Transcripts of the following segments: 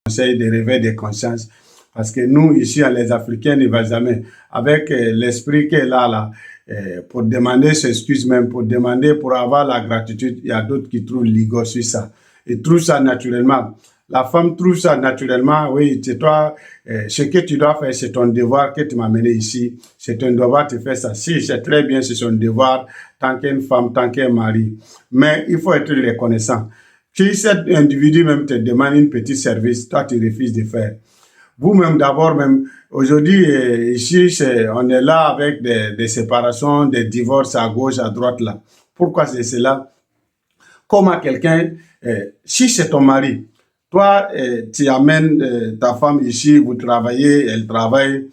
conseil de réveil des consciences. Parce que nous, ici, les Africains, ne va jamais. Avec l'esprit qu'elle a là, pour demander ses excuses même, pour demander, pour avoir la gratitude, il y a d'autres qui trouvent l'ego sur ça. Ils trouvent ça naturellement. La femme trouve ça naturellement. Oui, c'est toi, ce que tu dois faire, c'est ton devoir que tu m'as mené ici. C'est ton devoir de faire ça. Si, c'est très bien, c'est son devoir, tant qu'une femme, tant qu'un mari. Mais il faut être reconnaissant. Si cet individu même te demande un petit service, toi, tu refuses de faire. Vous-même, d'abord, même, aujourd'hui, ici, on est là avec des séparations, des divorces à gauche, à droite, là. Pourquoi c'est cela? Comment quelqu'un, si c'est ton mari, toi, tu amènes ta femme ici, vous travaillez, elle travaille.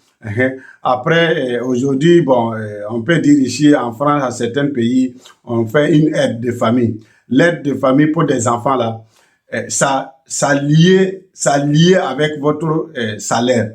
Après, aujourd'hui, bon, on peut dire ici, en France, à certains pays, on fait une aide de famille. L'aide de famille pour des enfants, là, ça lié avec votre salaire.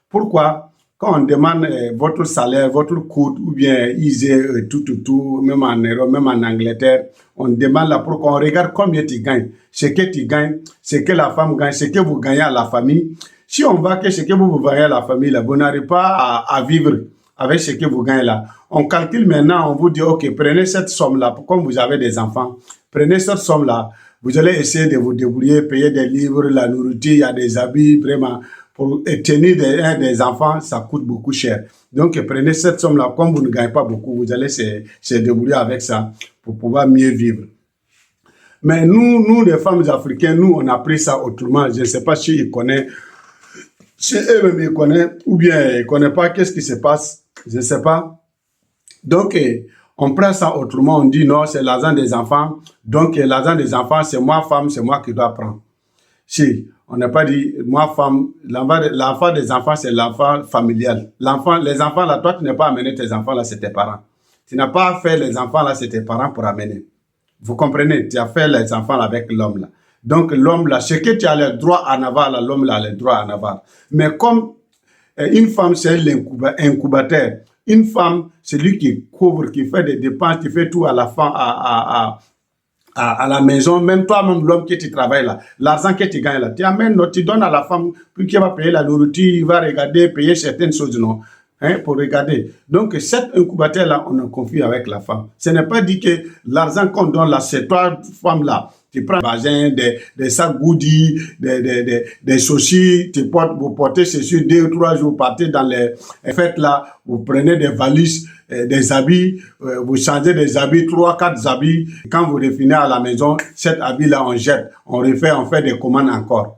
Pourquoi? Quand on demande votre salaire, votre coût, ou bien ISE, tout, même en Europe, même en Angleterre, on demande là pour qu'on regarde combien tu gagnes, ce que tu gagnes, ce que la femme gagne, ce que vous gagnez à la famille. Si on voit que ce que vous gagnez à la famille, là, vous n'arrivez pas à vivre avec ce que vous gagnez là. On calcule maintenant, on vous dit, OK, prenez cette somme-là, comme vous avez des enfants, prenez cette somme-là, vous allez essayer de vous débrouiller, payer des livres, la nourriture, il y a des habits, vraiment. Pour tenir des enfants, ça coûte beaucoup cher. Donc, prenez cette somme-là. Comme vous ne gagnez pas beaucoup, vous allez se débrouiller avec ça pour pouvoir mieux vivre. Mais nous, les femmes africaines, nous, on a pris ça autrement. Je ne sais pas si ils connaissent, si eux-mêmes ils connaissent, ou bien ils ne connaissent pas qu'est-ce qui se passe. Je ne sais pas. Donc, on prend ça autrement. On dit non, c'est l'argent des enfants. Donc, l'argent des enfants, c'est moi, femme, c'est moi qui dois prendre. Si, on n'a pas dit, moi, femme, l'enfant des enfants, c'est l'enfant familial. Les enfants, là, toi, tu n'as pas amené tes enfants, là, c'est tes parents. Tu n'as pas fait les enfants, là, c'est tes parents pour amener. Vous comprenez? Tu as fait les enfants là, avec l'homme, là. Donc, l'homme, là, ce que tu as le droit à avoir, là, l'homme, là, a le droit à avoir. Mais comme une femme, c'est l'incubateur. Une femme, c'est lui qui couvre, qui fait des dépenses, qui fait tout à la fin, à la maison, même toi-même, l'homme qui tu travailles là, l'argent que tu gagnes là, tu amènes, tu donnes à la femme, puis qui va payer la nourriture, il va regarder, payer certaines choses, non, hein, pour regarder. Donc, cet incubateur-là, on en confie avec la femme. Ce n'est pas dit que l'argent qu'on donne là, c'est toi, femme là, tu prends des sacs goodies, des saucisses, vous portez ceci 2 ou 3 jours, vous partez dans les fêtes là, vous prenez des valises, des habits, vous changez des habits, 3, 4 habits. Quand vous revenez à la maison, cet habit là, on jette, on refait, on fait des commandes encore.